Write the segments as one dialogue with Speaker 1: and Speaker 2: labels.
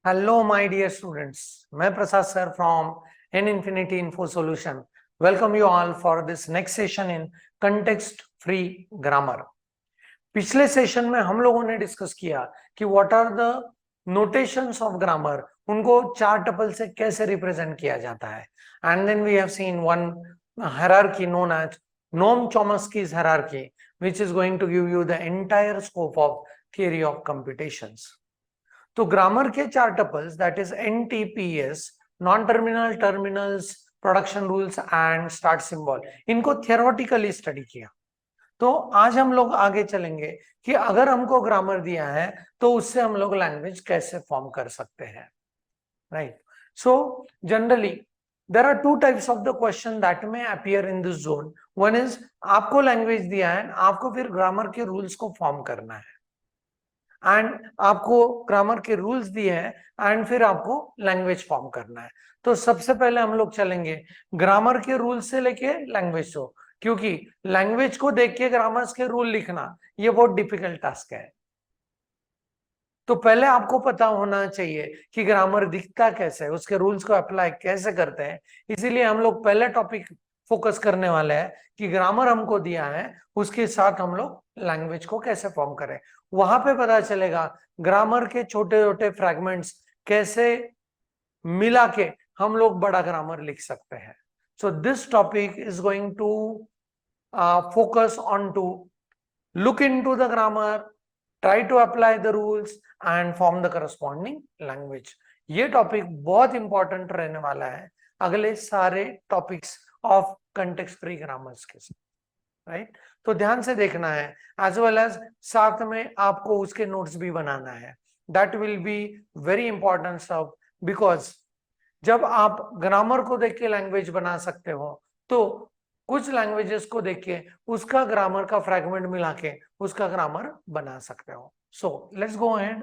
Speaker 1: Hello, my dear students. मैं प्रसाद sir from N Infinity Info Solution. Welcome you all for this next session in context free grammar. पिछले session में हम लोगों ने discuss किया कि what are the notations of grammar, उनको चार टपल से कैसे रिप्रेजेंट किया जाता है. And then we have seen one hierarchy known as Noam Chomsky's hierarchy, which is going to give you the entire scope of theory of computations. तो grammar के चार tuples that is NTPS, non terminal, terminals, production rules and start symbol, इनको theoretically study किया. तो आज हम लोग आगे चलेंगे कि अगर हमको ग्रामर दिया है तो उससे हम लोग लैंग्वेज कैसे फॉर्म कर सकते हैं. Right. So generally there are two types of the question that में appear in this zone. One is आपको लैंग्वेज दिया है, आपको फिर ग्रामर के रूल्स को फॉर्म करना है एंड आपको ग्रामर के रूल्स दिए हैं एंड फिर आपको लैंग्वेज फॉर्म करना है. तो सबसे पहले हम लोग चलेंगे ग्रामर के रूल्स से लेके लैंग्वेज को, क्योंकि लैंग्वेज को देख के ग्रामर्स के रूल लिखना ये बहुत डिफिकल्ट टास्क है. तो पहले आपको पता होना चाहिए कि ग्रामर दिखता कैसे है, उसके रूल्स को अप्लाई कैसे करते हैं. इसीलिए हम लोग पहले टॉपिक फोकस करने वाले हैं कि ग्रामर हमको दिया है, उसके साथ हम लोग लैंग्वेज को कैसे फॉर्म करें. वहां पे पता चलेगा ग्रामर के छोटे छोटे फ्रैगमेंट्स कैसे मिला के हम लोग बड़ा ग्रामर लिख सकते हैं. So this topic is going to focus on to look into the grammar, try to apply the rules and form the corresponding language. ये टॉपिक बहुत इंपॉर्टेंट रहने वाला है अगले सारे topics of context free grammars के साथ. राइट. तो ध्यान से देखना है, एज वेल एज साथ में आपको उसके नोट्स भी बनाना है. That will be very important stuff, because जब आप ग्रामर को देख के लैंग्वेज बना सकते हो तो कुछ लैंग्वेजेस को देख के उसका ग्रामर का फ्रैगमेंट मिला के उसका ग्रामर बना सकते हो. So let's go ahead.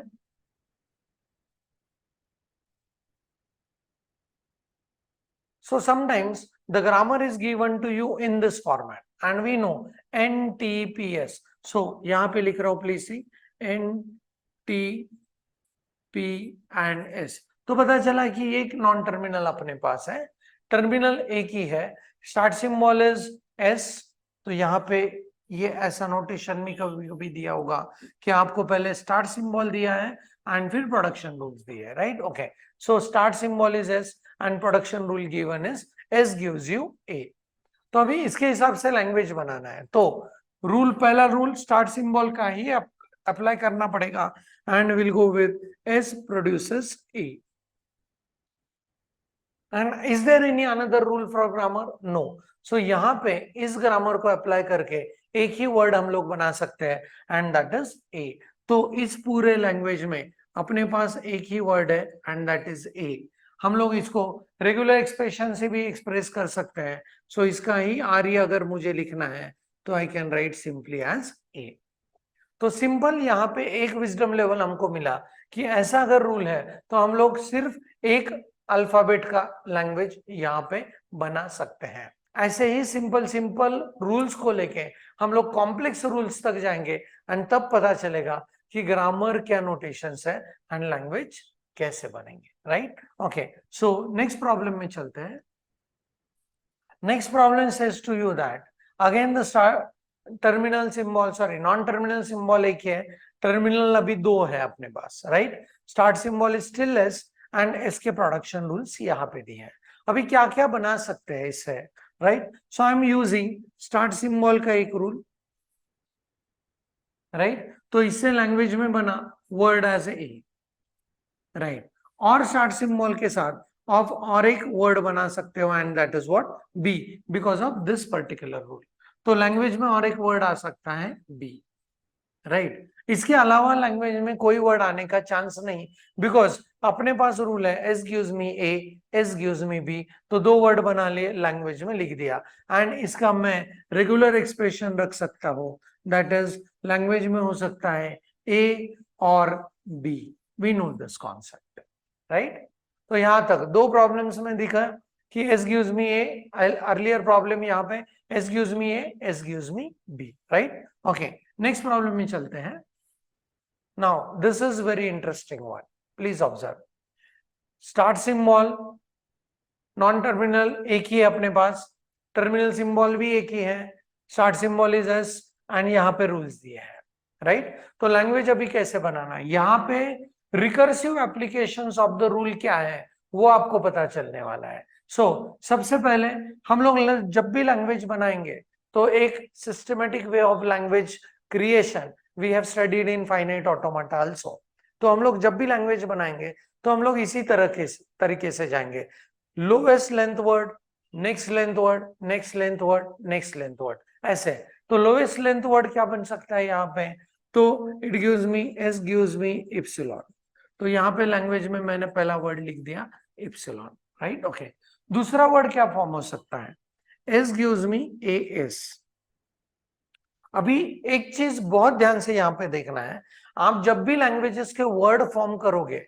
Speaker 1: So sometimes the grammar is given to you in this format and we know NTPS. So यहाँ पे लिख रहा हूँ, please see NTP and S. तो पता चला कि एक नॉन टर्मिनल अपने पास है, टर्मिनल एक ही है, स्टार्ट सिंबल इज S. तो यहाँ पे ये ऐसा नोटेशन में कभी कभी दिया होगा कि आपको पहले स्टार्ट सिंबल दिया है एंड फिर प्रोडक्शन रूल्स दिए है. Right. Okay. So start symbol is S and production rule given is S gives you A. तो अभी इसके हिसाब से लैंग्वेज बनाना है. तो रूल, पहला रूल स्टार्ट सिंबल का ही अप्लाई करना पड़ेगा and will go with S produces A. And is there any another rule for grammar? No. So यहाँ पे इस ग्रामर को अप्लाई करके एक ही वर्ड हम लोग बना सकते हैं एंड दैट इज A. तो इस पूरे लैंग्वेज में अपने पास एक ही वर्ड है एंड दैट इज A. हम लोग इसको रेगुलर एक्सप्रेशन से भी एक्सप्रेस कर सकते हैं. सो इसका ही आर्य अगर मुझे लिखना है तो I can write simply as A. तो सिंपल यहाँ पे एक विजडम लेवल हमको मिला कि ऐसा अगर रूल है तो हम लोग सिर्फ एक अल्फाबेट का लैंग्वेज यहाँ पे बना सकते हैं. ऐसे ही सिंपल सिंपल रूल्स को लेके हम लोग कॉम्प्लेक्स रूल्स तक जाएंगे एंड तब पता चलेगा कि ग्रामर क्या नोटेशंस है एंड लैंग्वेज कैसे बनेंगे. Right. Okay. So next problem में चलते हैं. Next problem says to you that again the terminal symbol, sorry non terminal symbol एक है, टर्मिनल अभी दो है अपने पास. Right. Start symbol is still S and S के प्रोडक्शन रूल्स यहाँ पे दिए हैं. अभी क्या क्या बना सकते हैं इससे? Right. So I am using start symbol का एक रूल. राइट. तो इससे लैंग्वेज में बना वर्ड एज ए. राइट. और स्टार्ट सिंबल के साथ ऑफ और एक वर्ड बना सकते हो and that is what B, because of this particular rule. तो लैंग्वेज में और एक वर्ड आ सकता है B. राइट. इसके अलावा लैंग्वेज में कोई वर्ड आने का चांस नहीं, बिकॉज अपने पास रूल है S gives me A, S gives me B. तो दो वर्ड बना लिए, लैंग्वेज में लिख दिया एंड इसका मैं रेगुलर एक्सप्रेशन रख सकता हूँ, दैट इज लैंग्वेज में हो सकता है A और B. We know this concept. Right. तो यहां तक दो प्रॉब्लम्स में दिखा कि S gives me A, earlier problem यहाँ पे S gives me A, S gives me B. Right. Okay. Next problem में चलते हैं. Now this is very interesting one, please observe. Start symbol non terminal एक ही है अपने पास, टर्मिनल सिंबल भी एक ही है, start symbol is S and यहाँ पे रूल्स दिए हैं, राइट। तो लैंग्वेज अभी कैसे बनाना है, यहाँ पे recursive applications of the rule क्या है वो आपको पता चलने वाला है। सबसे पहले हम लोग जब भी लैंग्वेज बनाएंगे तो एक systematic way of language creation we have studied in finite automata also. तो हम लोग जब भी लैंग्वेज बनाएंगे तो हम लोग इसी तरीके से जाएंगे, lowest length word, next length word, next length word, next length word, ऐसे। तो लोएस्ट लेंथ वर्ड क्या बन सकता है यहाँ पे, तो it gives me S gives me epsilon. तो यहाँ पे लैंग्वेज में मैंने पहला वर्ड लिख दिया इप्सिलॉन, राइट। ओके, दूसरा वर्ड क्या फॉर्म हो सकता है, S gives me A S. अभी एक चीज बहुत ध्यान से यहाँ पे देखना है, आप जब भी लैंग्वेजेस के वर्ड फॉर्म करोगे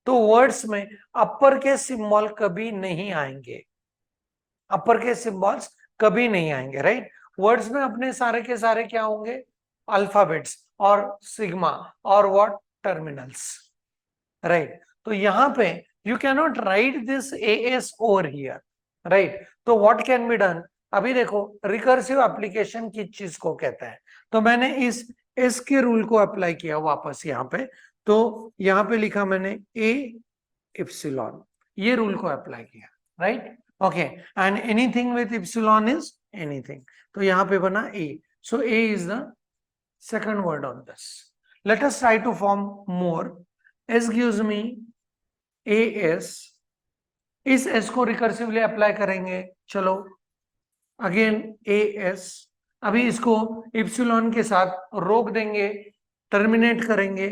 Speaker 1: तो वर्ड्स में अपर के सिंबल कभी नहीं आएंगे, अपर के सिंबल्स कभी नहीं आएंगे, राइट। वर्ड्स में अपने सारे के सारे क्या होंगे, अल्फाबेट्स और सिग्मा और व्हाट, टर्मिनल्स, राइट। तो यहाँ पे you can not right this A S over here, right. तो व्हाट कैन बी डन, अभी देखो रिकर्सिव एप्लीकेशन किस चीज को कहते हैं, तो मैंने इस एस के रूल को अप्लाई किया वापस यहाँ पे, तो यहाँ पे लिखा मैंने ए इप्सिलॉन, ये रूल को अप्लाई किया, right. Okay, and anything with epsilon is anything, तो यहाँ पे बना a. So a is the second word on this. Let us try to form more. S gives me A S, इस S को recursively apply करेंगे, चलो again A S. अभी इसको इप्सिलॉन के साथ रोक देंगे, टर्मिनेट करेंगे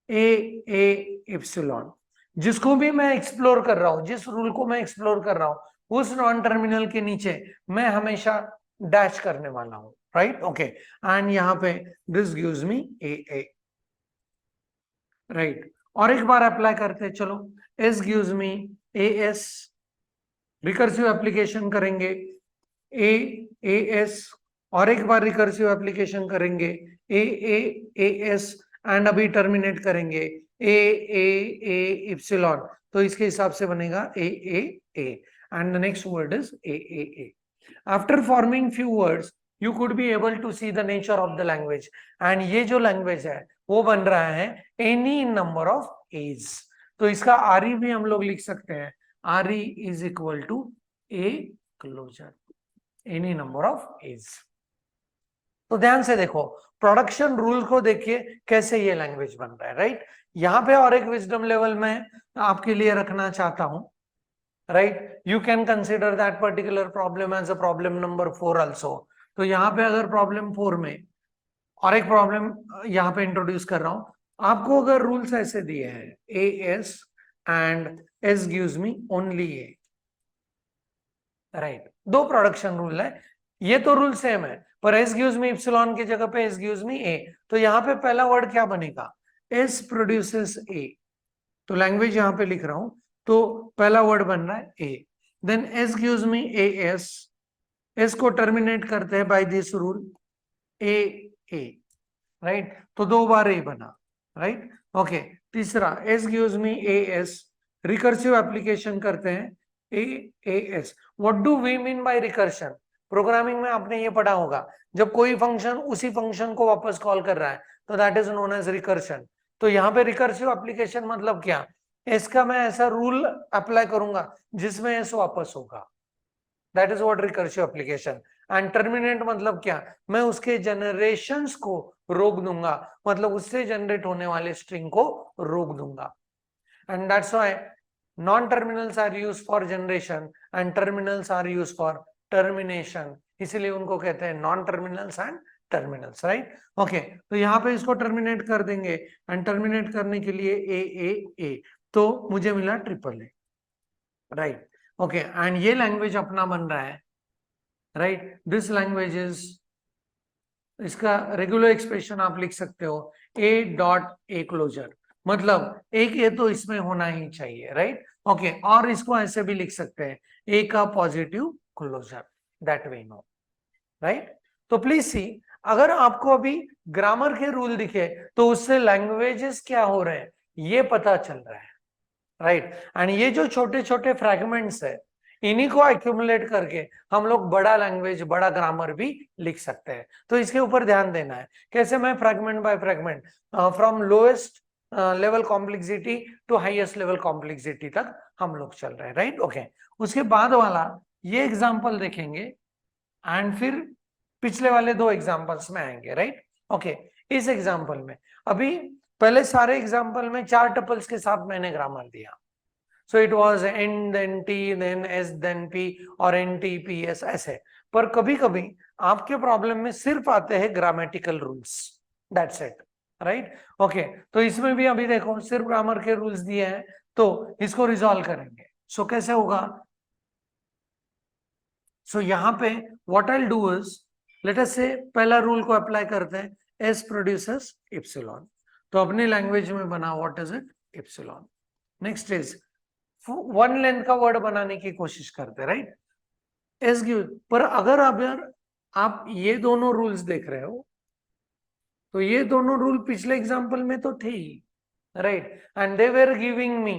Speaker 1: ए ए इप्सिलॉन। जिसको भी मैं एक्सप्लोर कर रहा हूं, जिस रूल को मैं एक्सप्लोर कर रहा हूं उस नॉन टर्मिनल के नीचे मैं हमेशा डैश करने वाला हूं, राइट। ओके, एंड यहाँ पे this gives me A, right. और एक बार अप्लाई करते हैं, चलो एस गिव्स मी ए एस, रिकर्सिव एप्लीकेशन करेंगे ए ए एस, और एक बार रिकर्सिव एप्लीकेशन करेंगे ए ए एस, एंड अभी टर्मिनेट करेंगे ए ए इप्सिलॉन, तो इसके हिसाब से बनेगा A and the next word is A. After forming few words you could be able to see the nature of the language, and ये जो language है वो बन रहा है any number of a's। तो इसका आरई भी हम लोग लिख सकते हैं, RE is equal to a closure, any number of a's। तो ध्यान से देखो, प्रोडक्शन रूल को देखिए कैसे ये लैंग्वेज बन रहा है, राइट। यहाँ पे और एक विजडम लेवल में आपके लिए रखना चाहता हूं, right. You can consider that particular problem as a problem number 4 also. तो यहाँ पे अगर प्रॉब्लम 4 में और एक प्रॉब्लम यहाँ पे इंट्रोड्यूस कर रहा हूं, आपको अगर रूल्स ऐसे दिए हैं a S and S gives me only A, right. दो प्रोडक्शन रूल है, ये तो रूल सेम है पर एस गिव्स मी इप्सिलॉन की जगह पे एस गिव्स मी ए, तो यहाँ पे पहला वर्ड क्या बनेगा, एस प्रोड्यूसेस ए। तो लैंग्वेज यहाँ पे लिख रहा हूं, तो पहला वर्ड बन रहा है a, then S gives me A S, S को टर्मिनेट करते हैं by this rule a, right. तो दो बार ए बना, राइट। ओके, तीसरा एस गिव्स मी ए एस, रिकर्सिव एप्लीकेशन करते हैं a S. What do we mean by recursion, programming में आपने ये पढ़ा होगा, जब कोई फंक्शन उसी फंक्शन को वापस कॉल कर रहा है तो that is known as recursion. तो यहाँ पे रिकर्सिव एप्लीकेशन मतलब क्या, एस का मैं ऐसा रूल अप्लाई करूंगा जिसमें एस वापस होगा, that is what recursive application. And terminate मतलब क्या, मैं उसके जनरेशंस को रोक दूंगा, मतलब उससे जनरेट होने वाले स्ट्रिंग को रोक दूंगा। And that's why non terminals are used for generation and terminals are used for termination, इसीलिए उनको कहते हैं non terminals and terminals, right. Okay, तो यहाँ पे इसको टर्मिनेट कर देंगे, एंड टर्मिनेट करने के लिए ए, तो मुझे मिला triple A, right. Okay, and ये लैंग्वेज अपना बन रहा है, राइट। दिस लैंग्वेज इज, इसका रेगुलर एक्सप्रेशन आप लिख सकते हो ए डॉट ए क्लोजर, मतलब एक ए तो इसमें होना ही चाहिए, राइट। ओके, और इसको ऐसे भी लिख सकते हैं ए का positive closure, that we know, right. तो प्लीज सी, अगर आपको अभी ग्रामर के रूल दिखे तो उससे लैंग्वेजेस क्या हो रहे हैं ये पता चल रहा है, राइट। एंड ये जो छोटे छोटे फ्रैगमेंट्स है, इन्हीं को एक्यूमुलेट करके हम लोग बड़ा लैंग्वेज, बड़ा ग्रामर भी लिख सकते हैं। तो इसके ऊपर ध्यान देना है, कैसे मैं fragment by fragment from lowest level complexity to highest level complexity तक हम लोग चल रहे हैं, राइट। ओके, उसके बाद वाला ये एग्जांपल देखेंगे एंड फिर पिछले वाले दो एग्जांपल्स में आएंगे, राइट। ओके, इस एग्जांपल में अभी पहले सारे एग्जांपल में 4 टपल्स के साथ मैंने ग्रामर दिया। So it was N then T then S then P और एन टी पी एस ऐसे। पर कभी कभी आपके प्रॉब्लम में सिर्फ आते हैं grammatical rules, that's it, right. Okay, तो इसमें भी अभी देखो सिर्फ ग्रामर के रूल्स दिए हैं, तो इसको रिजॉल्व करेंगे। सो कैसे होगा? सो यहाँ पे what I will do is, let us से पहला रूल को अप्लाई करते हैं, एस प्रोड्यूसेस इप्सिलॉन। तो अपनी लैंग्वेज में बना what is it, epsilon. Next is one length का वर्ड बनाने की कोशिश करते, राइट। एस गिव, पर अगर आप ये दोनों रूल्स देख रहे हो, तो ये दोनों रूल पिछले एग्जांपल में तो थे ही, right. And they were giving me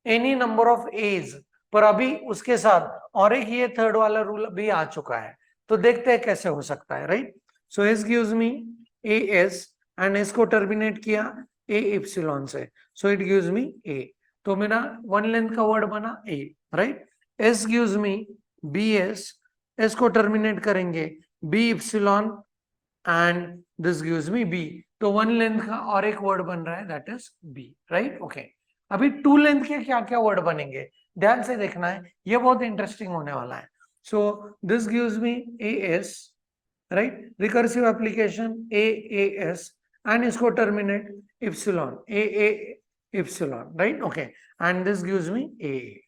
Speaker 1: any number of a's, पर अभी उसके साथ और एक ये थर्ड वाला रूल भी आ चुका है, तो देखते हैं कैसे हो सकता है, right. So S gives me A S and S को टर्मिनेट किया ए इप्सिलॉन से, सो इट गिव्स मी ए। तो मेरा वन लेंथ का वर्ड बना a, right. S gives me b S, S को टर्मिनेट करेंगे b epsilon and this gives me b. तो वन लेंथ का और एक वर्ड बन रहा है, that is b, right. Okay, अभी टू लेंथ के क्या क्या वर्ड बनेंगे ध्यान से देखना है, ये बहुत इंटरेस्टिंग होने वाला है। So this gives me A S, right, recursive application A S and इसको terminate epsilon a epsilon, right. Okay, and this gives me a,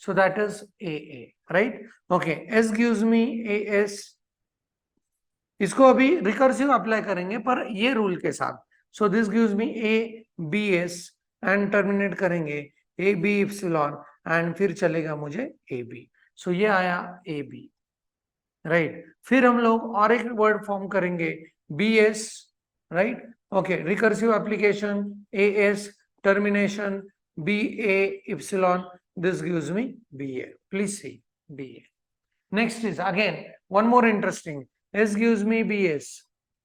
Speaker 1: so that is AA, right? Okay, S gives me AS, इसको अभी recursive apply करेंगे पर ये rule के साथ। So this gives me A B S and terminate करेंगे A B epsilon and फिर चलेगा मुझे ए बी। सो ये आया ए बी, राइट। फिर हम लोग और एक वर्ड फॉर्म करेंगे B S, right. Okay, recursive application A S termination B A epsilon, this gives me BA. Please see BA. Next is again one more interesting. S gives me BS,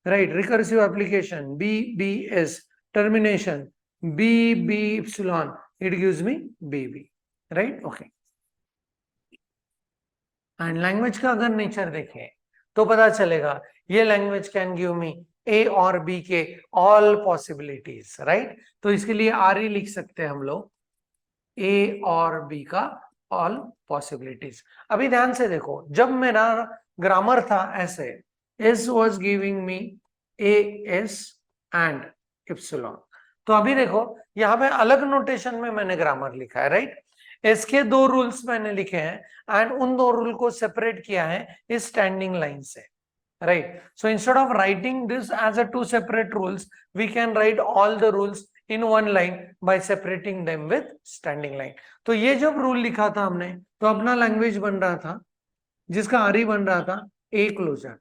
Speaker 1: right? Recursive application BS termination B epsilon. It gives me BB, right? Okay. And language का अगर nature देखें तो पता चलेगा ये language can give me a और B के all possibilities, right. तो इसके लिए आर ही लिख सकते हैं हम लोग, ए और बी का ऑल पॉसिबिलिटीज। अभी ध्यान से देखो, जब मेरा ग्रामर था ऐसे, S was giving me A S and epsilon, तो अभी देखो यहाँ पे अलग नोटेशन में मैंने ग्रामर लिखा है, राइट। एस के दो रूल्स मैंने लिखे हैं एंड उन दो रूल को सेपरेट किया है इस स्टैंडिंग लाइन से, right? So instead of writing this as a two separate rules, we can write all the rules in one line by separating them with standing line. तो ये जब रूल लिखा था हमने, तो अपना लैंग्वेज बन रहा था जिसका आर बन रहा था ए क्लोजर,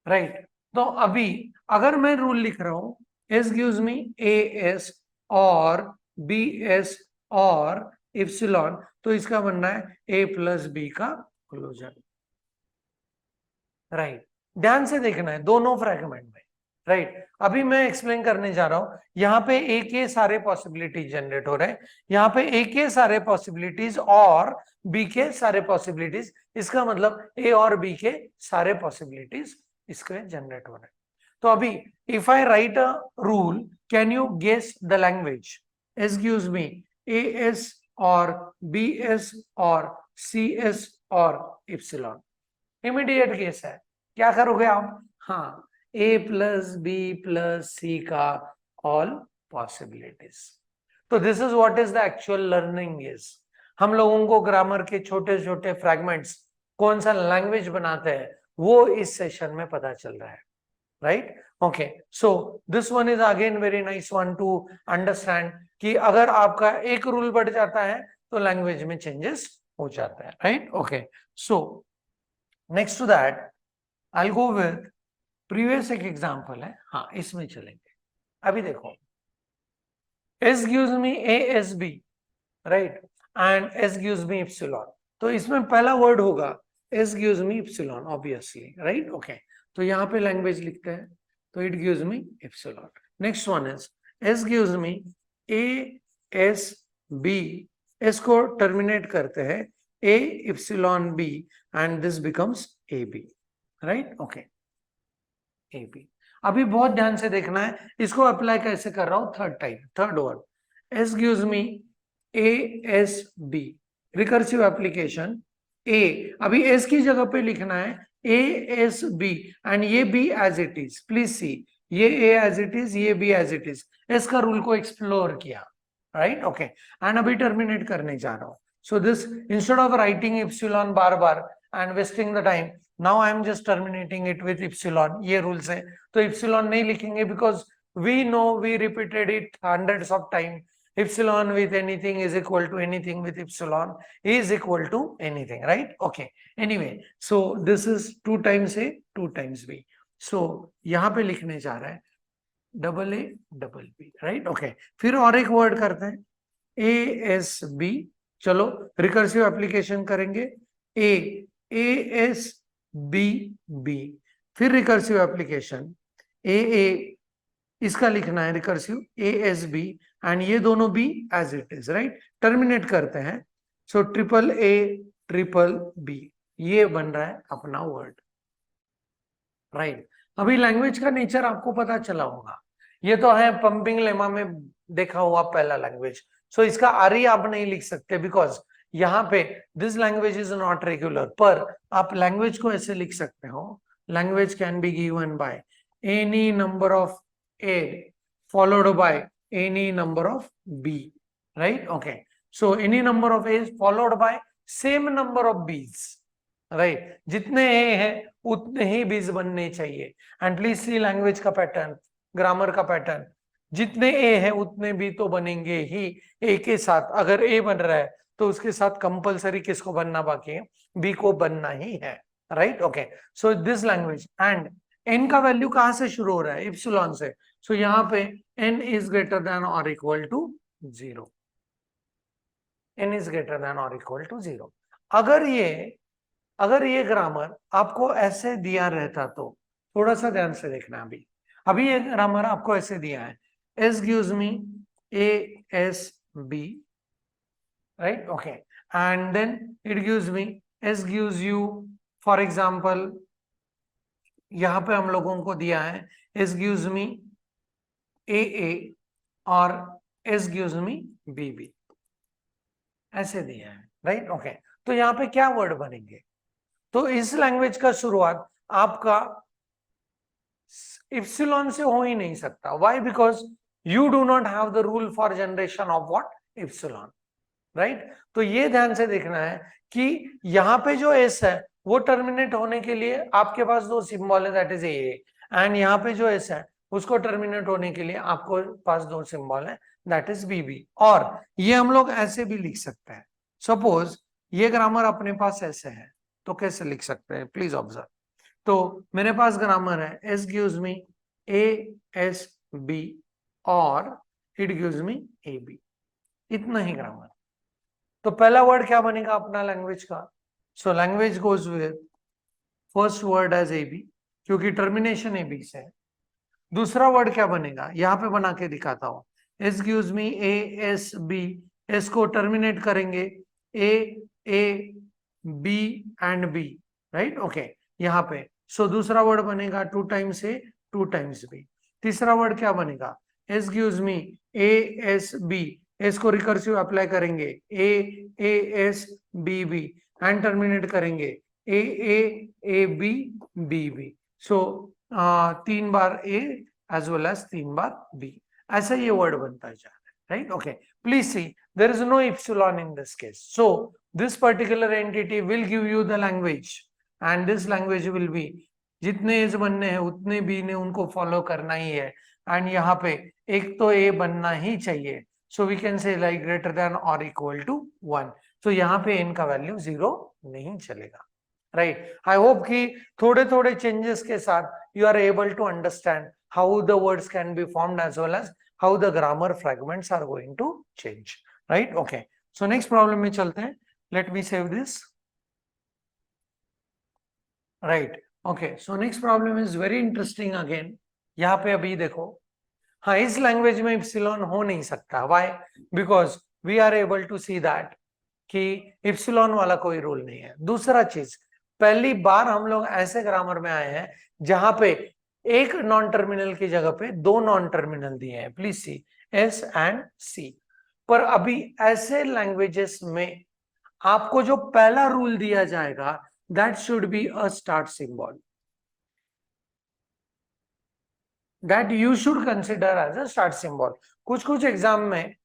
Speaker 1: राइट। तो अभी अगर मैं रूल लिख रहा हूं एस गिव्स मी ए एस और बी एस और इप्सिलॉन, तो इसका बनना है ए प्लस बी का क्लोजर, राइट। ध्यान से देखना है दोनों फ्रैगमेंट में, राइट। अभी मैं एक्सप्लेन करने जा रहा हूं, यहाँ पे ए के सारे पॉसिबिलिटीज जनरेट हो रहे हैं, यहाँ पे ए के सारे पॉसिबिलिटीज और बी के सारे पॉसिबिलिटीज, इसका मतलब ए और बी के सारे पॉसिबिलिटीज इसके जनरेट हो रहे हैं। तो अभी if I write a rule, can you guess the language? S gives me A S और बी एस और सी एस और इप्सिलॉन, इमीडिएट केस है, क्या करोगे आप? हाँ, A plus B plus C का ऑल पॉसिबिलिटीज। तो this is what is the actual learning is. हम लोगों को ग्रामर के छोटे छोटे फ्रैगमेंट्स कौन सा लैंग्वेज बनाते हैं वो इस सेशन में पता चल रहा है, right. Okay, so this one is again very nice one two understand कि अगर आपका एक रूल बढ़ जाता है तो लैंग्वेज में चेंजेस हो जाता है, right. Okay, so next to that I go with previous एक एग्जांपल है, हाँ इसमें चलेंगे। अभी देखो S gives me ASB, right, and S gives me epsilon. तो इसमें पहला वर्ड होगा S gives me epsilon, obviously, right? Okay. तो यहाँ पे लैंग्वेज लिखते हैं, तो it gives me epsilon. Next one is S gives me ASB. S को टर्मिनेट करते हैं A epsilon B and this becomes AB, right? Okay. AB. अभी बहुत ध्यान से देखना है, इसको अप्लाई कैसे कर रहा हूं, third word S gives me ASB, recursive application A, अभी S की जगह पे लिखना है ASB एंड ये B as it is, please see, ये A एज इट इज, ये B as it is, S का रूल को एक्सप्लोर किया, राइट, ओके, एंड अभी टर्मिनेट करने जा रहा हूं. So this, instead of writing epsilon बार बार and wasting the time, now I am just terminating it with epsilon. ये रूल से तो एप्सिलॉन नहीं लिखेंगे because we know, we repeated it hundreds of time. Epsilon with anything is equal to anything with epsilon is equal to anything, right? Okay. Anyway, so this is 2 times A, 2 times B. So यहाँ पे लिखने जा रहा है double A double B, right? Okay. फिर और एक word करते हैं ASB. चलो रिकर्सिव एप्लीकेशन करेंगे ASBB. फिर रिकर्सिव एप्लीकेशन AA, इसका लिखना है रिकर्सिव ASB एंड ये दोनों भी as it is, right, terminate करते हैं. So triple A triple B, ये बन रहा है अपना वर्ड, राइट. अभी लैंग्वेज का नेचर आपको पता चला होगा, ये तो है पंपिंग लेमा में देखा हुआ पहला लैंग्वेज. सो इसका आरी आप नहीं लिख सकते बिकॉज यहाँ पे this language is not regular, पर आप लैंग्वेज को ऐसे लिख सकते हो, language can be given by any number of A followed by any number of B, right? Okay, so any number of A is followed by same number of B's, right? जितने A है उतने ही B's बनने चाहिए. And please see language का pattern, grammar का pattern, जितने A है उतने B तो बनेंगे ही A के साथ. अगर A बन रहा है तो उसके साथ कंपलसरी किसको बनना बाकी है, B को बनना ही है, right? Okay, so this language and N का वैल्यू कहां से शुरू हो रहा है, एप्सिलॉन से. सो यहाँ पे N इज ग्रेटर देन और equal to 0. N is greater than और इक्वल टू 0. अगर ये ग्रामर आपको ऐसे दिया रहता तो थोड़ा सा ध्यान से देखना. अभी ये ग्रामर आपको ऐसे दिया है, S gives me ASB, right? Okay, and then it gives me, S gives you, for example, यहाँ पे हम लोगों को दिया है S gives me AA और S gives me BB, ऐसे दिया है, राइट? ओके, तो यहाँ पे क्या वर्ड बनेंगे, तो इस लैंग्वेज का शुरुआत आपका एप्सिलॉन से हो ही नहीं सकता. Why? Because you do not have the rule for generation of what, epsilon, right? तो ये ध्यान से देखना है कि यहाँ पे जो S है वो टर्मिनेट होने के लिए आपके पास दो सिंबल है, दैट इज ए, एंड यहाँ पे जो S है उसको टर्मिनेट होने के लिए आपको पास दो सिंबल है, दैट इज BB. और ये हम लोग ऐसे भी लिख सकते हैं. सपोज ये ग्रामर अपने पास ऐसे है तो कैसे लिख सकते हैं, प्लीज ऑब्जर्व. तो मेरे पास ग्रामर है S gives me ASB और it gives me AB, इतना ही ग्रामर. तो पहला वर्ड क्या बनेगा अपना लैंग्वेज का, so language goes with first word as AB क्योंकि टर्मिनेशन AB से. दूसरा वर्ड क्या बनेगा, यहाँ पे बना के दिखाता हूं, S gives me ASB, S को टर्मिनेट करेंगे AB and B, right? Okay, यहाँ पे. सो दूसरा वर्ड बनेगा 2 times A 2 times B. तीसरा वर्ड क्या बनेगा, S gives me ASB, S को रिकर्सिव अप्लाई करेंगे ASBB एंड टर्मिनेट करेंगे AAABBB. सो 3 बार A एज वेल एज 3 बार B, ऐसा ये वर्ड बनता जा रहा है, right? Okay, please see there is no epsilon in this case. So this particular entity will give you the language and this language will be, जितने एज बनने हैं उतने बी ने उनको फॉलो करना ही है. एंड यहाँ पे एक तो ए बनना ही चाहिए. So we can say like greater than और इक्वल टू 1. तो यहाँ पे n का वैल्यू 0 नहीं चलेगा, राइट? आई होप कि थोड़े थोड़े चेंजेस के साथ you are able to understand how the words can be formed as well as how the grammar fragments are going to change, right? Okay, so next problem में चलते हैं. Let me save this. Right, okay, so next problem is very interesting again. यहाँ पे अभी देखो, हाँ इस language में इप्सिलॉन हो नहीं सकता. Why? Because we are able to see that कि इप्सिलॉन वाला कोई रूल नहीं है. दूसरा चीज, पहली बार हम लोग ऐसे ग्रामर में आए हैं जहां पे एक नॉन टर्मिनल की जगह पे दो नॉन टर्मिनल दिए हैं. प्लीज सी एस एंड सी. पर अभी ऐसे लैंग्वेजेस में आपको जो पहला रूल दिया जाएगा that should be a start symbol, that you should consider as a start symbol. कुछ एग्जाम में,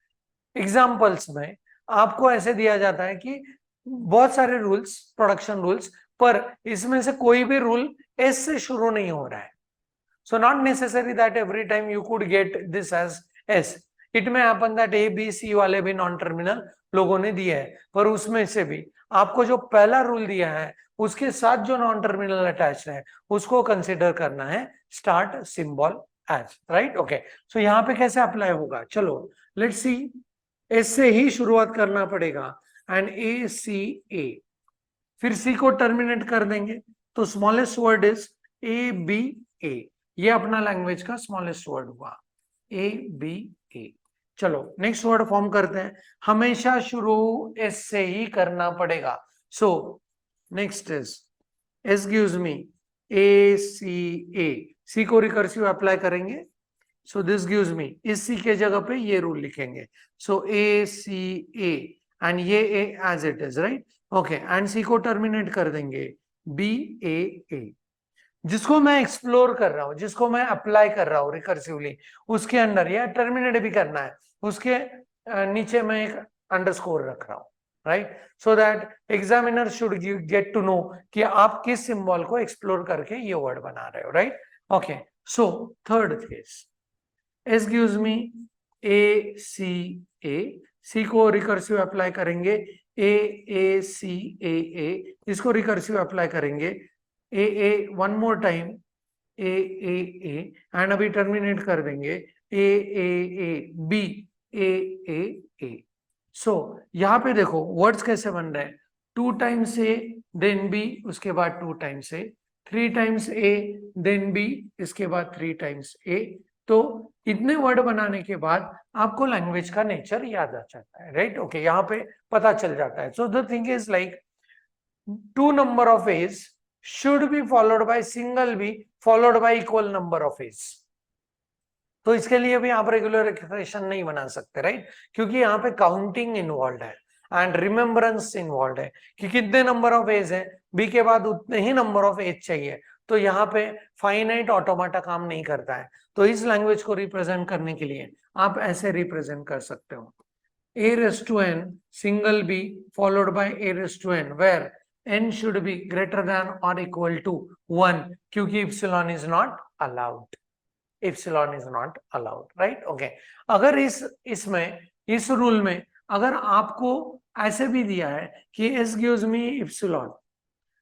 Speaker 1: एग्जाम्पल्स में आपको ऐसे दिया जाता है कि बहुत सारे रूल्स, प्रोडक्शन रूल्स, पर इसमें से कोई भी रूल एस से शुरू नहीं हो रहा है. So not necessary that every time you could get this as S. It में happen that a b c वाले भी नॉन टर्मिनल लोगों ने दिए है, पर उसमें से भी आपको जो पहला रूल दिया है उसके साथ जो नॉन टर्मिनल अटैच है उसको कंसिडर करना है start symbol as. Right, okay. So यहाँ पे कैसे अप्लाई होगा, चलो लेट्स सी. एस से ही शुरुआत करना पड़ेगा एंड ए सी ए, फिर सी को टर्मिनेट कर देंगे तो smallest word is a B a. ये अपना लैंग्वेज का स्मॉलेस्ट वर्ड हुआ ए बी ए. चलो नेक्स्ट वर्ड फॉर्म करते हैं. हमेशा शुरू एस से ही करना पड़ेगा. So next is S gives me a c a. C को रिकर्सिव अप्लाई करेंगे. सो दिस गिव्स मी, इस सी के जगह पे ये रूल लिखेंगे. सो ए सी ए एंड ये a as it is. Right, okay. And c को टर्मिनेट कर देंगे बी ए ए. जिसको मैं एक्सप्लोर कर रहा हूं, जिसको मैं अप्लाई कर रहा हूं रिकर्सिवली, उसके अंदर या टर्मिनेट भी करना है, उसके नीचे मैं एक अंडरस्कोर रख रहा हूं. Right, so that examiner should get to know कि आप किस सिंबल को एक्सप्लोर करके ये वर्ड बना रहे हो. Right, okay. So third case, S gives me a c a. C को रिकर्सिव अप्लाई करेंगे ए सी ए ए. इसको रिकर्सिव अप्लाई करेंगे a a one more time a a a. And अभी टर्मिनेट कर देंगे ए a A B A a ए. सो यहाँ पे देखो वर्ड्स कैसे बन रहे हैं. 2 टाइम्स ए देन बी, उसके बाद 2 times A. 3 times A then B, इसके बाद 3 टाइम्स ए. तो इतने वर्ड बनाने के बाद आपको लैंग्वेज का नेचर याद आ जाता है. Right, okay. यहाँ पे पता चल जाता है. So the thing is like 2 number of A's should be followed by single b followed by equal number of a's. तो इसके लिए भी आप रेगुलर एक्सप्रेशन नहीं बना सकते. राइट, क्योंकि यहाँ पे काउंटिंग इन्वॉल्व है एंड रिमेम्बरेंस इन्वॉल्व है कि कितने नंबर ऑफ एज है, बी के बाद उतने ही नंबर ऑफ एज चाहिए. तो यहाँ पे फाइनाइट ऑटोमाटा काम नहीं करता है. तो इस लैंग्वेज को रिप्रेजेंट करने के लिए आप ऐसे रिप्रेजेंट कर सकते हो a raised to n single b followed by a raised to n where n should be greater than or equal to 1 क्योंकि epsilon is not allowed. epsilon is not allowed. right, okay. अगर इसमें इस rule में अगर आपको ऐसे भी दिया है कि s gives me epsilon,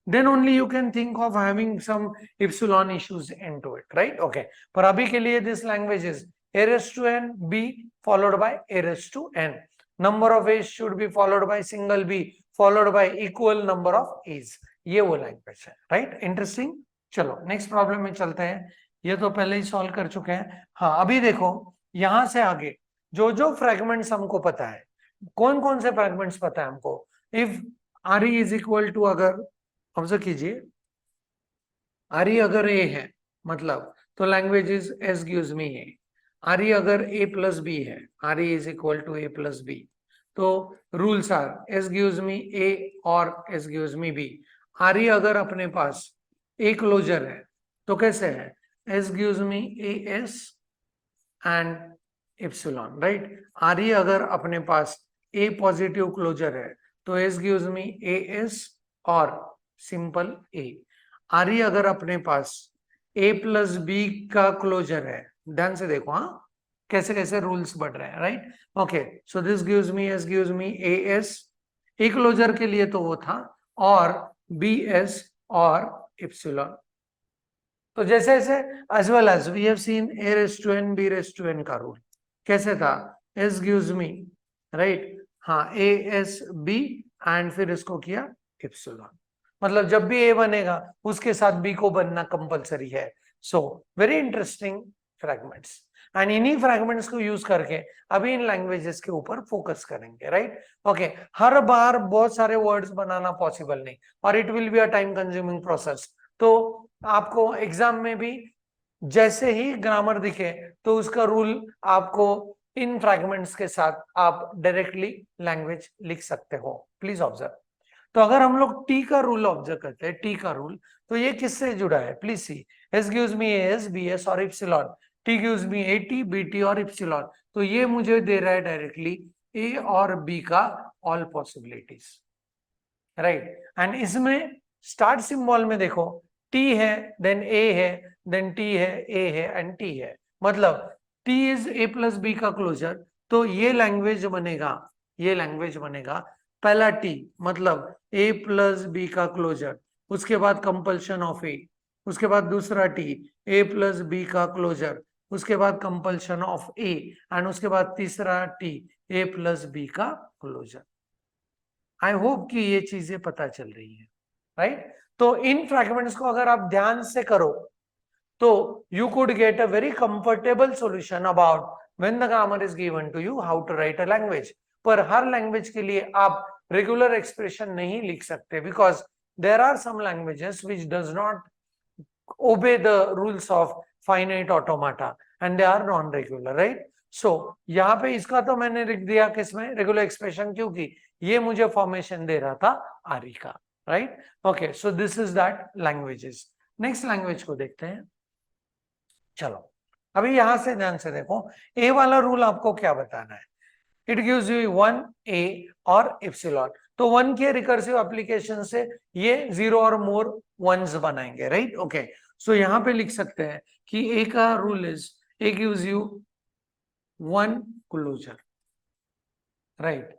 Speaker 1: then only you can think of having some epsilon issues into it. right, okay. पर अभी के लिए this language is a raised to n b followed by a raised to n. number of a's should be followed by single b followed by equal number of a's. ये वो language है. Right, interesting. चलो next problem में चलते हैं. ये तो पहले ही सॉल्व कर चुके हैं. हाँ, अभी देखो यहां से आगे जो जो फ्रेगमेंट्स हमको पता है, कौन कौन से फ्रेगमेंट्स पता है हमको. If R E is equal to, अगर ऑब्जर्व कीजिए आर ई अगर ए है मतलब तो language is S gives me a. R E अगर ए प्लस बी है, R E is equal to a plus b, तो rules are S gives me a और S gives me b. R E अगर अपने पास a closure है तो कैसे है, S gives me A S and epsilon. Right, are E अगर अपने पास ए पॉजिटिव क्लोजर है तो एस गिव्स मी ए एस और सिंपल ए. आर ई अगर अपने पास ए प्लस बी का क्लोजर है, ध्यान से देखो हाँ कैसे कैसे रूल्स बढ़ रहे हैं. Right, okay. So this gives me, S gives me A S, A closure के लिए तो वो था, और बी एस और एप्सिलॉन. तो जैसे जैसे as well as we have seen A raise to N B raise to N का रूल कैसे था, एस गिव्स मी, राइट, हाँ ए एस बी एंड फिर इसको किया इप्सिलॉन, मतलब जब भी ए बनेगा उसके साथ बी को बनना कंपलसरी है। So very interesting fragments, and इन्हीं फ्रैगमेंट्स को यूज करके अभी इन लैंग्वेजेस के ऊपर फोकस करेंगे, राइट। ओके, हर बार बहुत सारे वर्ड्स बनाना पॉसिबल नहीं और it will be a time consuming process. तो आपको एग्जाम में भी जैसे ही ग्रामर दिखे तो उसका रूल आपको इन फ्रैगमेंट्स के साथ आप डायरेक्टली लैंग्वेज लिख सकते हो, प्लीज ऑब्जर्व। तो अगर हम लोग टी का रूल ऑब्जर्व करते हैं, टी का रूल, तो ये किससे जुड़ा है, please see, S gives me S b S और epsilon, T gives me a T b T और इप्सिलॉन, तो ये मुझे दे रहा है डायरेक्टली ए और बी का ऑल पॉसिबिलिटीज, राइट। एंड इसमें स्टार्ट सिंबल में देखो टी है, देन ए है, देन टी है, ए है एंड टी है, मतलब T is A plus B का क्लोजर, तो ये लैंग्वेज बनेगा, ये लैंग्वेज बनेगा पहला टी मतलब ए प्लस बी का क्लोजर, उसके बाद कंपल्शन ऑफ ए, उसके बाद दूसरा टी ए प्लस बी का क्लोजर, उसके बाद कंपल्शन ऑफ ए एंड उसके बाद तीसरा टी ए प्लस बी का क्लोजर। आई होप कि ये चीजें पता चल रही है, राइट। तो इन फ्रैगमेंट्स को अगर आप ध्यान से करो तो you could get a very comfortable solution about when the grammar is given to you how to write a language. पर हर लैंग्वेज के लिए आप रेगुलर एक्सप्रेशन नहीं लिख सकते, because there are some languages which does not obey the rules of finite automata and they are non regular, right? So यहाँ पे इसका तो मैंने लिख दिया किसमें, रेगुलर एक्सप्रेशन, क्योंकि ये मुझे फॉर्मेशन दे रहा था आरी का, right. Okay, so this is that languages. Next language को देखते हैं। चलो अभी यहां से ध्यान से देखो, ए वाला रूल आपको क्या बताना है, इट गिव्स यू 1 ए और इप्सिलॉन, तो 1 के रिकर्सिव एप्लीकेशन से ये 0 और मोर वंस बनाएंगे, राइट। ओके, सो यहां पे लिख सकते हैं कि ए का rule is A gives you 1 closure, right.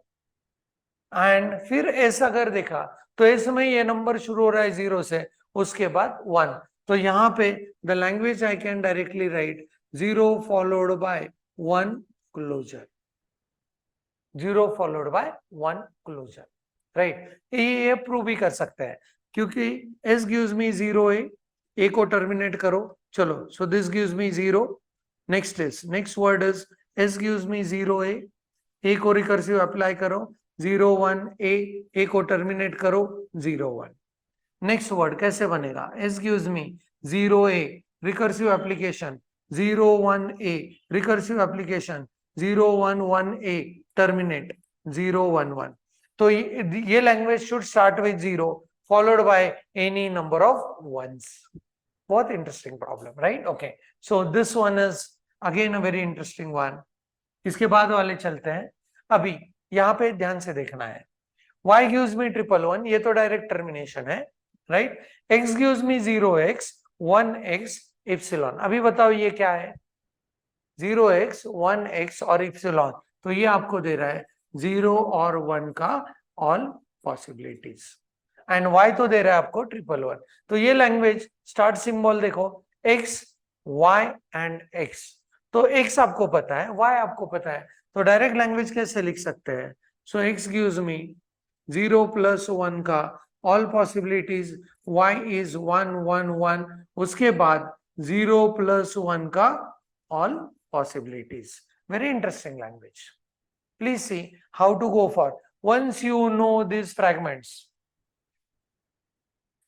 Speaker 1: And फिर एस अगर देखा तो एस में ये नंबर शुरू हो रहा है 0 से, उसके बाद 1, तो यहां पे the language I can directly write 0 followed by 1 closure, 0 followed by 1 closure, right. ये प्रूव भी कर सकते हैं क्योंकि एस गिव्स मी 0 ए को टर्मिनेट करो, चलो, सो this gives me 0, next word is S gives me 0 ए को रिकर्सिव अप्लाई करो 0 1 ए को टर्मिनेट करो 0 1, नेक्स्ट वर्ड कैसे बनेगा, S gives me 0 a recursive application 0 1 a recursive application 0 1 1 a terminate 0 1 1, तो ये language should start with 0 followed by any number of ones. बहुत interesting problem, right. Okay, so this one is again a very interesting one. इसके बाद वाले चलते हैं। अभी यहाँ पे ध्यान से देखना है, y gives me 1 1 1, ये तो डायरेक्ट टर्मिनेशन है, right. x gives me 0x 1x epsilon, अभी बताओ ये क्या है, 0x 1x और इप्सिलॉन, तो ये आपको दे रहा है 0 और 1 का ऑल पॉसिबिलिटीज, एंड y तो दे रहा है आपको 1 1 1, तो ये लैंग्वेज स्टार्ट सिंबल देखो x y एंड x, तो x आपको पता है, y आपको पता है, तो डायरेक्ट लैंग्वेज कैसे लिख सकते हैं, सो x गिव्स मी 0 प्लस 1 का ऑल पॉसिबिलिटीज, y इज 1 1 1, उसके बाद 0 प्लस 1 का all possibilities. Very interesting language. Please see how to go for. Once you know these fragments,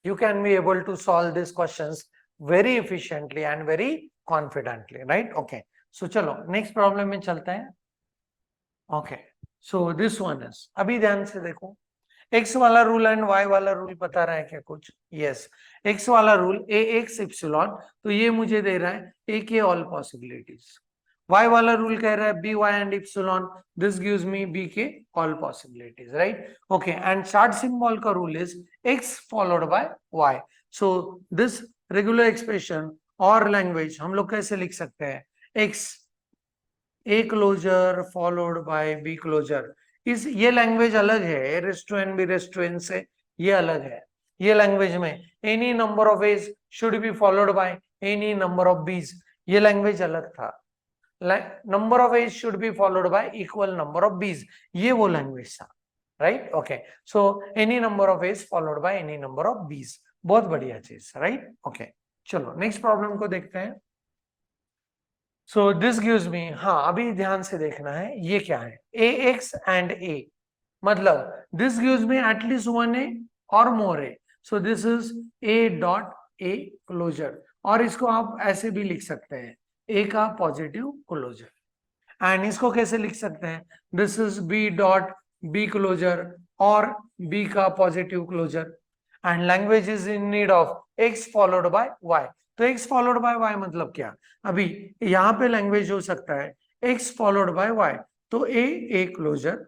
Speaker 1: you can be able to solve these questions very efficiently and very confidently, right? Okay. So चलो next problem में चलते हैं। Okay. So this one is, अभी ध्यान से देखो, x वाला rule and y वाला रूल बता रहा है क्या कुछ, यस, x वाला रूल a x इप्सिलॉन, तो ये मुझे दे रहा है a के ऑल पॉसिबिलिटीज, y वाला रूल कह रहा है b y and epsilon, this gives me b के all possibilities, right. Okay, and start symbol का rule is x followed by y, so this regular expression और लैंग्वेज हम लोग कैसे लिख सकते हैं, x a closure followed by b closure, इस ये लैंग्वेज अलग है, रेस्टोरेंट बी रेस्टोरेंट से ये अलग है, ये लैंग्वेज में any number of A's should be followed by any number of B's, ये लैंग्वेज अलग था, number of A's should be followed by equal number of B's, ये वो लैंग्वेज था, right. Okay, so any number of A's followed by any number of B's, बहुत बढ़िया चीज, right. Okay, चलो नेक्स्ट प्रॉब्लम को देखते हैं। सो दिस गिव्स मी, हाँ अभी ध्यान से देखना है ये क्या है, ए एक्स एंड ए, मतलब this gives me at least one a और more a, so this is a dot a closure, और इसको आप ऐसे भी लिख सकते हैं, ए का पॉजिटिव क्लोजर, एंड इसको कैसे लिख सकते हैं, this is B dot B closure और बी का positive closure, and language is in need of X followed by Y. तो एक्स फॉलोड बाय वाई मतलब क्या, अभी यहां पे लैंग्वेज हो सकता है एक्स फॉलोड बाय वाई, तो A closure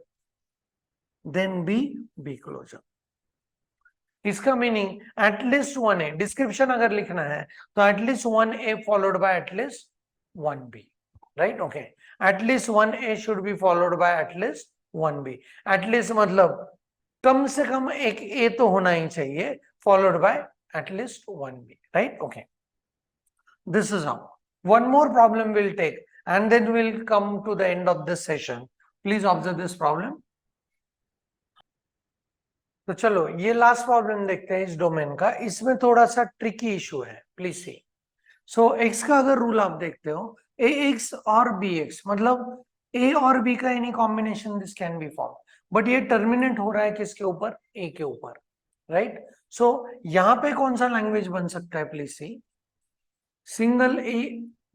Speaker 1: then B closure, इसका meaning at least one A, description अगर लिखना है तो at least one A followed by at least one B, right. Okay, at least one A should be followed by at least one B, at least मतलब कम से कम एक ए तो होना ही चाहिए followed by at least one B, right. Okay, this is how. One more problem we'll take and then we'll come to the end of this session. Please observe this problem. तो चलो ये लास्ट प्रॉब्लम देखते हैं इस domain का, इसमें थोड़ा सा ट्रिकी इशू है, प्लीज सी। सो एक्स का अगर रूल आप देखते हो, ए एक्स और बी एक्स, मतलब ए और बी का any combination this can be form, but ये टर्मिनेट हो रहा है किसके ऊपर, ए के ऊपर, राइट। सो यहाँ पे कौन सा लैंग्वेज बन सकता है, प्लीज सी, सिंगल ए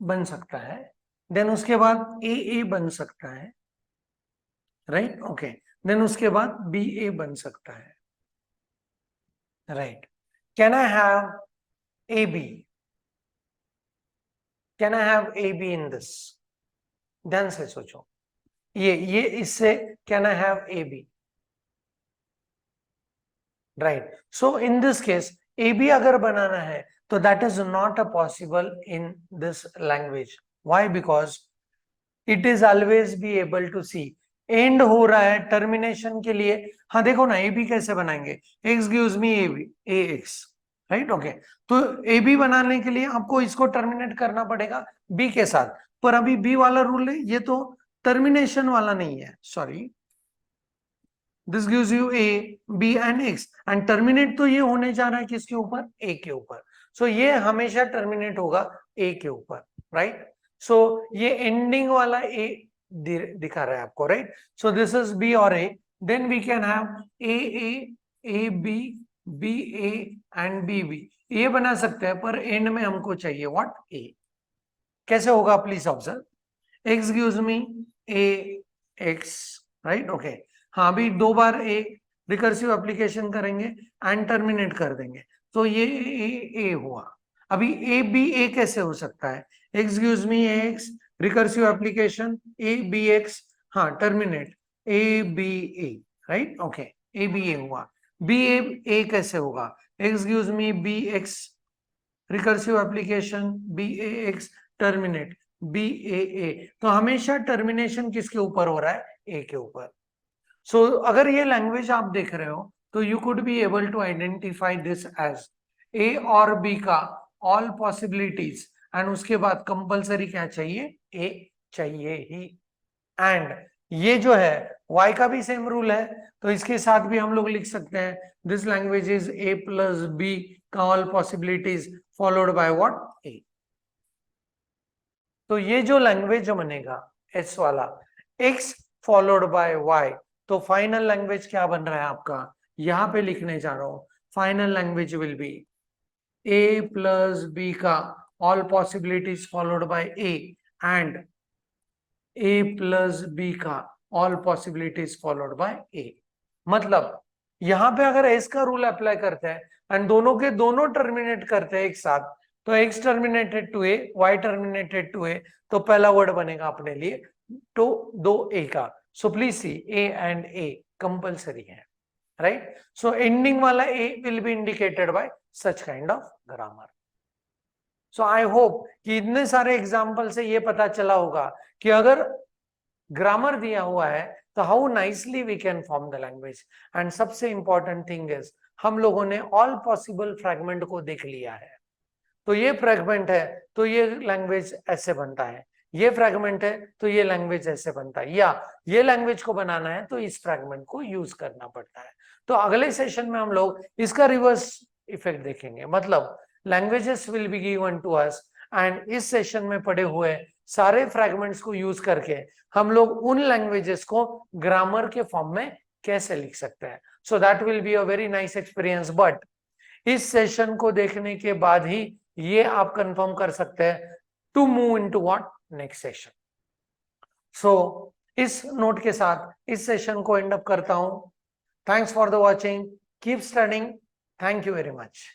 Speaker 1: बन सकता है, देन उसके बाद ए बन सकता है, राइट। ओके, देन उसके बाद बी ए बन सकता है, राइट। Can I have A B, can I have A B in this, ध्यान से सोचो, ये इससे can I have A B, right. So in this case A B अगर बनाना है तो that is not a possible in this language, why, because it is always be able to see, and हो रहा है टर्मिनेशन के लिए। हाँ देखो ना, ए बी कैसे बनाएंगे, X gives me A B, A X, right. Okay, तो ए बी बनाने के लिए आपको इसको टर्मिनेट करना पड़ेगा बी के साथ, पर अभी बी वाला रूल है, ये तो टर्मिनेशन वाला नहीं है, sorry, this gives you A B and X, and terminate तो ये होने जा रहा है किसके ऊपर, ए के ऊपर, सो ये हमेशा टर्मिनेट होगा ए के ऊपर, राइट। सो ये एंडिंग वाला ए दिखा रहा है आपको, right. So this is b और a, then we can have A b, b a and b b, ये बना सकते हैं, पर एंड में हमको चाहिए व्हाट, ए। कैसे होगा, please observe, x gives me A X, right. Okay, हाँ अभी दो बार ए रिकर्सिव एप्लीकेशन करेंगे एंड टर्मिनेट कर देंगे, तो ये ए हुआ। अभी ए बी ए कैसे हो सकता है, x gives me x, recursive application a b x, हाँ terminate a B a, right. Okay, a B a हुआ, बी ए कैसे होगा, x gives me b x, recursive application b A x, terminate b a, तो हमेशा termination किसके ऊपर हो रहा है, ए के ऊपर। सो अगर ये लैंग्वेज आप देख रहे हो तो you could be able to identify this as A और बी का ऑल पॉसिबिलिटीज, एंड उसके बाद कंपलसरी क्या चाहिए, ए चाहिए ही, एंड ये जो है y का भी सेम रूल है, तो इसके साथ भी हम लोग लिख सकते हैं this language is a plus B का all possibilities followed by what, a. तो ये जो लैंग्वेज बनेगा एस वाला, x फॉलोड बाय y, तो फाइनल लैंग्वेज क्या बन रहा है आपका, यहां पे लिखने जा रहा हूं, final language will be a plus B का all possibilities followed by a and a plus B का all possibilities followed by a। मतलब यहां पे अगर s का रूल अप्लाई करते हैं एंड दोनों के दोनों टर्मिनेट करते हैं एक साथ, तो x terminated to a, y terminated to a, तो पहला वर्ड बनेगा अपने लिए तो दो a का, so please see a and a compulsory है, राइट। सो एंडिंग वाला a will be indicated by such kind of grammar. So I hope कि इतने सारे एग्जाम्पल से ये पता चला होगा कि अगर ग्रामर दिया हुआ है तो how nicely we can form the language, and सबसे इंपॉर्टेंट थिंग इज हम लोगों ने ऑल पॉसिबल फ्रैगमेंट को देख लिया है, तो ये फ्रैगमेंट है तो ये लैंग्वेज ऐसे बनता है, ये फ्रैगमेंट है तो ये लैंग्वेज ऐसे बनता है, या ये लैंग्वेज को बनाना है तो इस फ्रैगमेंट को यूज करना पड़ता है। तो अगले सेशन में हम लोग इसका रिवर्स इफेक्ट देखेंगे, मतलब languages will be given to us and इस सेशन में पढ़े हुए सारे फ्रैगमेंट्स को यूज करके हम लोग उन लैंग्वेजेस को ग्रामर के फॉर्म में कैसे लिख सकते हैं। So that will be a very nice experience, but इस सेशन को देखने के बाद ही ये आप कंफर्म कर सकते हैं to move into what next session. So इस नोट के साथ इस सेशन को एंड अप करता हूं। Thanks for the watching, keep studying, thank you very much.